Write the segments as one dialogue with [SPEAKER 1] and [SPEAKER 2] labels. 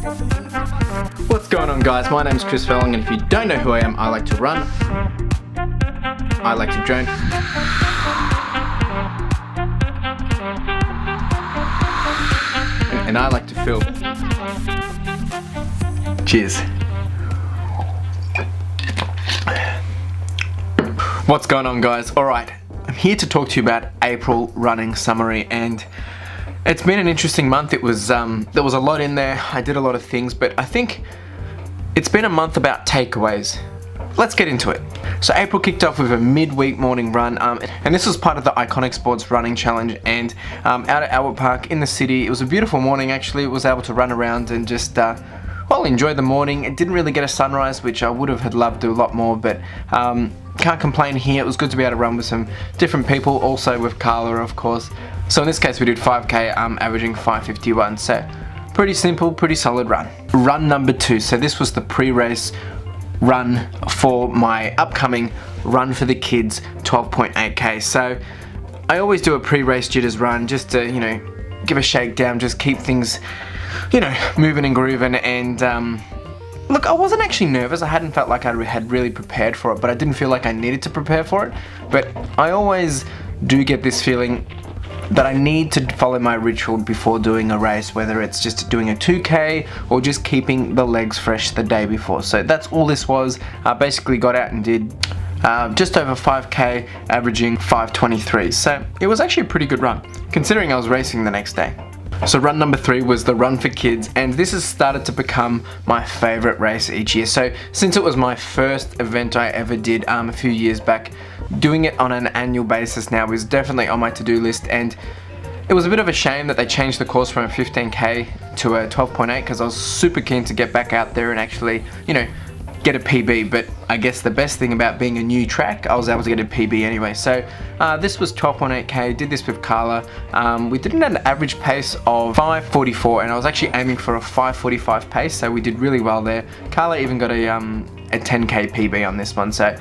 [SPEAKER 1] What's going on, guys? My name's Furlong, and if you don't know who I am, I like to run, I like to drone, and I like to film. Cheers. What's going on, guys? Alright, I'm here to talk to you about April running summary, and it's been an interesting month. It was there was a lot in there. I did a lot of things, but I think it's been a month about takeaways. Let's get into it. So April kicked off with a midweek morning run, and this was part of the Iconic Sports running challenge, and out at Albert Park in the city. It was a beautiful morning, actually. I was able to run around and just well, enjoy the morning. It didn't really get a sunrise, which I would have had loved to do a lot more, but can't complain here. It was good to be able to run with some different people, also with Carla, of course. So in this case we did 5k, averaging 5:51, so pretty simple, pretty solid run. Run number 2, so this was the pre-race run for my upcoming Run for the Kids 12.8k. So I always do a pre-race jitters run just to, you know, give a shakedown, just keep things, you know, moving and grooving. And look, I wasn't actually nervous. I hadn't felt like I had really prepared for it, but I didn't feel like I needed to prepare for it. But I always do get this feeling that I need to follow my ritual before doing a race, whether it's just doing a 2k or just keeping the legs fresh the day before. So that's all this was. I basically got out and did just over 5k, averaging 5:23. So it was actually a pretty good run, considering I was racing the next day. So run number 3 was the Run for Kids, and this has started to become my favorite race each year. So since it was my first event I ever did a few years back, doing it on an annual basis now is definitely on my to-do list. And it was a bit of a shame that they changed the course from a 15k to a 12.8, because I was super keen to get back out there and actually, you know, get a PB. But I guess the best thing about being a new track, I was able to get a PB anyway. So this was 12.8k, did this with Carla. We did it at an average pace of 5:44, and I was actually aiming for a 5:45 pace, so we did really well there. Carla even got a 10k PB on this one. So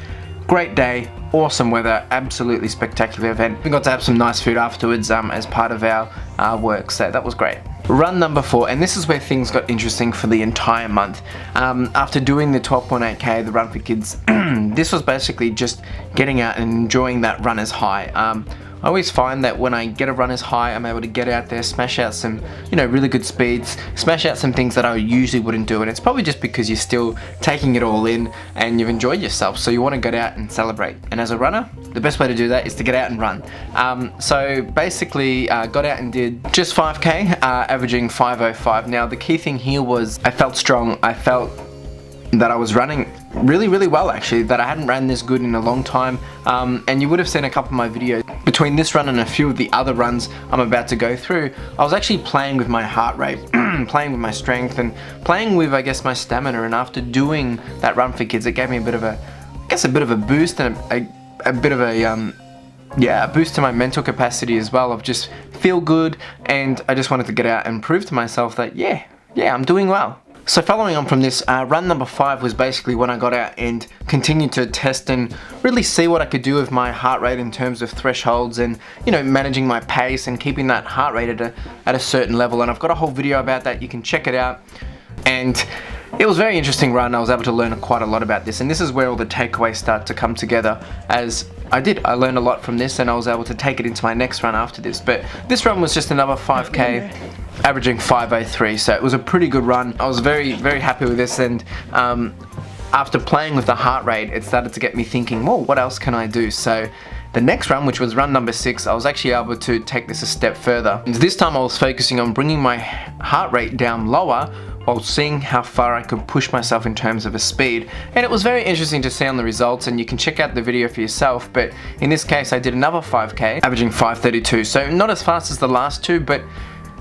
[SPEAKER 1] great day, awesome weather, absolutely spectacular event. We got to have some nice food afterwards as part of our work, so that was great. Run number 4, and this is where things got interesting for the entire month. After doing the 12.8k, the Run for Kids, this was basically just getting out and enjoying that runner's high. I always find that when I get a runner's high, I'm able to get out there, smash out some, you know, really good speeds, smash out some things that I usually wouldn't do, and it's probably just because you're still taking it all in and you've enjoyed yourself, so you want to get out and celebrate. And as a runner, the best way to do that is to get out and run. So basically got out and did just 5k, averaging 5:05. Now the key thing here was I felt strong. I felt that I was running really well, actually, that I hadn't ran this good in a long time. And you would have seen a couple of my videos. Between this run and a few of the other runs I'm about to go through, I was actually playing with my heart rate, playing with my strength, and playing with, I guess, my stamina. And after doing that Run for Kids, it gave me a bit of a, I guess, a bit of a boost, and a bit of a a boost to my mental capacity as well, of just feel good. And I just wanted to get out and prove to myself that yeah, I'm doing well. So following on from this, run number 5 was basically when I got out and continued to test and really see what I could do with my heart rate in terms of thresholds, and, you know, managing my pace and keeping that heart rate at a certain level. And I've got a whole video about that, you can check it out. And it was a very interesting run. I was able to learn quite a lot about this, and this is where all the takeaways start to come together. As I learned a lot from this, and I was able to take it into my next run after this. But this run was just another 5k, averaging 5:03, so it was a pretty good run. I was very happy with this, and after playing with the heart rate, it started to get me thinking, well, what else can I do? So the next run, which was run number 6, I was actually able to take this a step further. And this time I was focusing on bringing my heart rate down lower while seeing how far I could push myself in terms of a speed. And it was very interesting to see on the results, and you can check out the video for yourself. But in this case, I did another 5k, averaging 5:32. So not as fast as the last two, but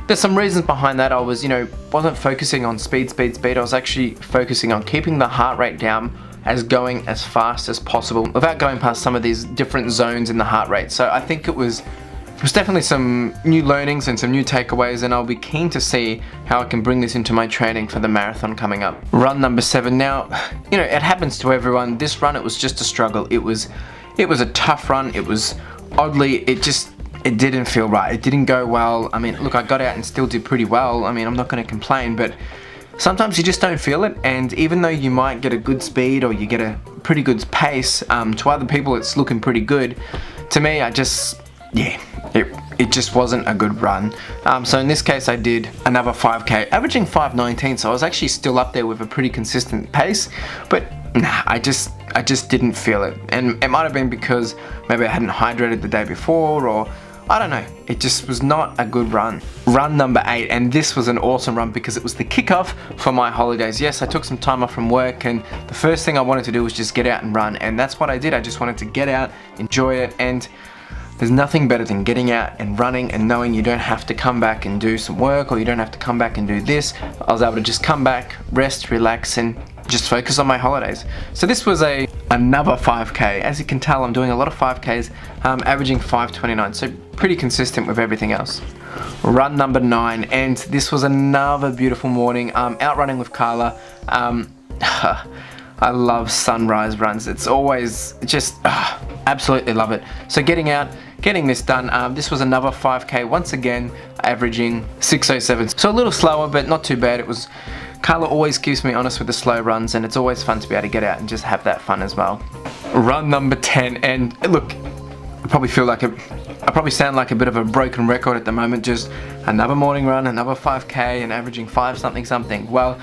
[SPEAKER 1] there's some reasons behind that. I was, you know, wasn't focusing on speed. I was actually focusing on keeping the heart rate down, as going as fast as possible without going past some of these different zones in the heart rate. So I think it was definitely some new learnings and some new takeaways, and I'll be keen to see how I can bring this into my training for the marathon coming up. Run number 7. Now, you know, it happens to everyone. This run, it was just a struggle. It was a tough run. It was oddly, it didn't feel right. It didn't go well. I mean, look, I got out and still did pretty well. I mean, I'm not going to complain, but sometimes you just don't feel it, and even though you might get a good speed or you get a pretty good pace, to other people it's looking pretty good. To me, it just wasn't a good run. So in this case I did another 5k, averaging 5:19, so I was actually still up there with a pretty consistent pace, but nah, I just didn't feel it. And it might have been because maybe I hadn't hydrated the day before, or I don't know, it just was not a good run. Run number 8, and this was an awesome run because it was the kickoff for my holidays. Yes, I took some time off from work, and the first thing I wanted to do was just get out and run, and that's what I did. I just wanted to get out, enjoy it, and there's nothing better than getting out and running and knowing you don't have to come back and do some work, or you don't have to come back and do this. I was able to just come back, rest, relax, and just focus on my holidays. So this was another 5k. As you can tell, I'm doing a lot of 5ks, averaging 5:29, so pretty consistent with everything else. Run number 9, and this was another beautiful morning, out running with Carla. I love sunrise runs. It's always just absolutely love it. So getting out, getting this done, this was another 5k, once again averaging 6:07, so a little slower but not too bad. Carla always keeps me honest with the slow runs, and it's always fun to be able to get out and just have that fun as well. Run number 10, and look, I probably sound like a bit of a broken record at the moment, just another morning run, another 5k, and averaging 5 something. Well,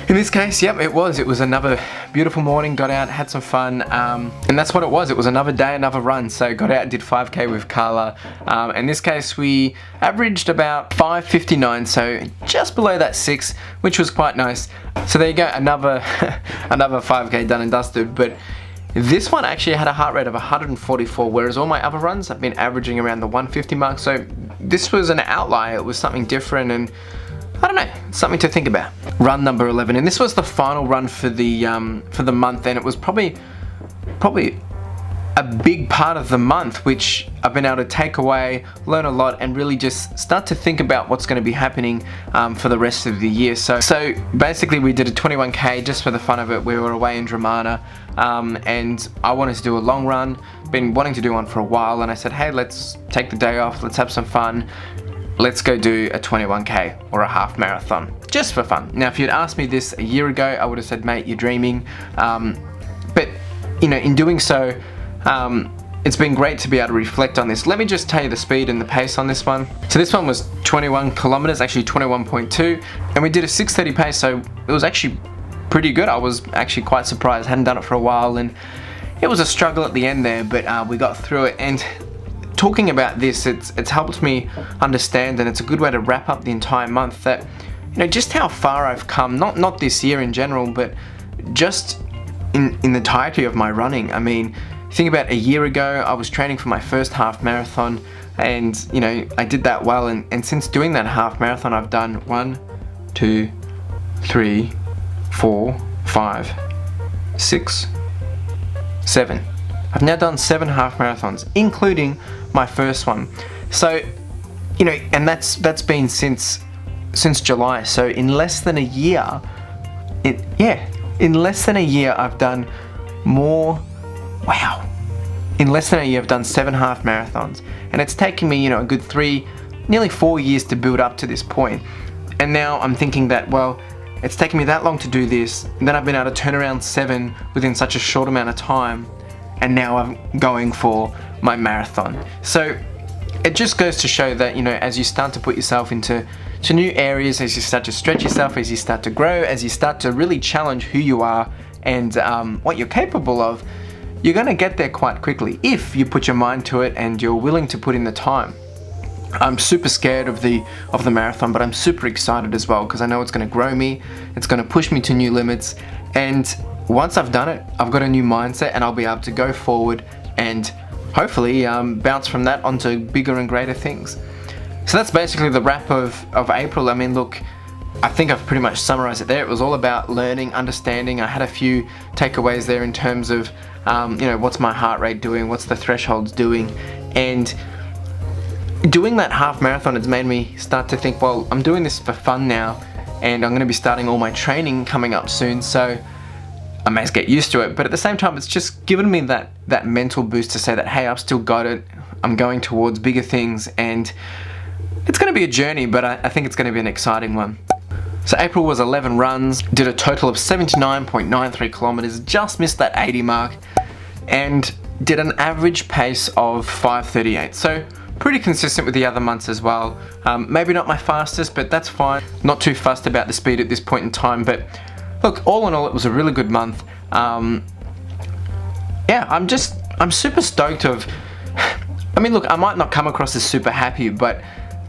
[SPEAKER 1] in this case, yep, it was another beautiful morning, got out, had some fun, and that's what it was. It was another day, another run. So got out and did 5k with Carla. In this case, we averaged about 5:59, so just below that 6, which was quite nice. So there you go, another 5k done and dusted. But this one actually had a heart rate of 144, whereas all my other runs I've been averaging around the 150 mark. So this was an outlier. It was something different, and I don't know, something to think about. Run number 11, and this was the final run for the month, and it was probably a big part of the month, which I've been able to take away, learn a lot, and really just start to think about what's going to be happening for the rest of the year. So basically we did a 21k just for the fun of it. We were away in Dramana, and I wanted to do a long run, been wanting to do one for a while, and I said, hey, let's take the day off, let's have some fun. Let's go do a 21k or a half marathon, just for fun. Now, if you'd asked me this a year ago, I would have said, mate, you're dreaming. But, you know, in doing so, it's been great to be able to reflect on this. Let me just tell you the speed and the pace on this one. So this one was 21 kilometers, actually 21.2, and we did a 6:30 pace, so it was actually pretty good. I was actually quite surprised, hadn't done it for a while, and it was a struggle at the end there, but we got through it. And talking about this, it's helped me understand, and it's a good way to wrap up the entire month, that, you know, just how far I've come, not this year in general, but just in the entirety of my running. I mean, think about a year ago, I was training for my first half marathon, and, you know, I did that well, and since doing that half marathon, I've done 1, 2, 3, 4, 5, 6, 7. I've now done 7 half marathons, including my first one. So, you know, and that's been since July. So in less than a year, in less than a year I've done more. Wow. In less than a year I've done 7 half marathons, and it's taken me, you know, a good 3, nearly 4 years to build up to this point. And now I'm thinking that, well, it's taken me that long to do this, and then I've been able to turn around 7 within such a short amount of time, and now I'm going for my marathon. So it just goes to show that, you know, as you start to put yourself into new areas, as you start to stretch yourself, as you start to grow, as you start to really challenge who you are and what you're capable of, you're going to get there quite quickly if you put your mind to it and you're willing to put in the time. I'm super scared of the marathon, but I'm super excited as well, because I know it's going to grow me, it's going to push me to new limits, and once I've done it, I've got a new mindset, and I'll be able to go forward and hopefully bounce from that onto bigger and greater things. So that's basically the wrap of April. I mean, look, I think I've pretty much summarized it there. It was all about learning, understanding. I had a few takeaways there in terms of, you know, what's my heart rate doing, what's the thresholds doing, and doing that half marathon has made me start to think, well, I'm doing this for fun now, and I'm going to be starting all my training coming up soon, so I may get used to it. But at the same time, it's just given me that mental boost to say that, hey, I've still got it, I'm going towards bigger things, and it's going to be a journey, but I think it's going to be an exciting one. So April was 11 runs, did a total of 79.93 kilometers, just missed that 80 mark, and did an average pace of 5:38. So pretty consistent with the other months as well. Maybe not my fastest, but that's fine. Not too fussed about the speed at this point in time, but look, all in all, it was a really good month. Yeah, I'm super stoked of, I mean, look, I might not come across as super happy, but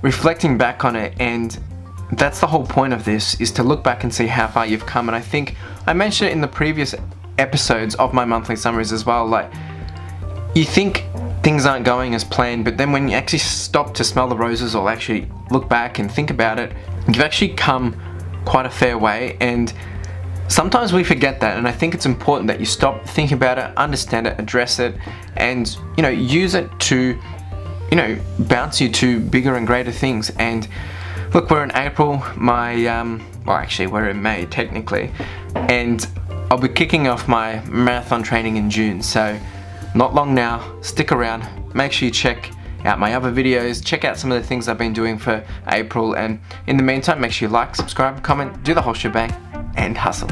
[SPEAKER 1] reflecting back on it, and that's the whole point of this, is to look back and see how far you've come. And I think I mentioned it in the previous episodes of my monthly summaries as well, like, you think things aren't going as planned, but then when you actually stop to smell the roses or actually look back and think about it, you've actually come quite a fair way. And sometimes we forget that, and I think it's important that you stop, think about it, understand it, address it, and, you know, use it to, you know, bounce you to bigger and greater things. And look, we're in April, well, actually we're in May technically, and I'll be kicking off my marathon training in June, so not long now. Stick around, make sure you check out my other videos, check out some of the things I've been doing for April, and in the meantime, make sure you like, subscribe, comment, do the whole shebang, and hustle.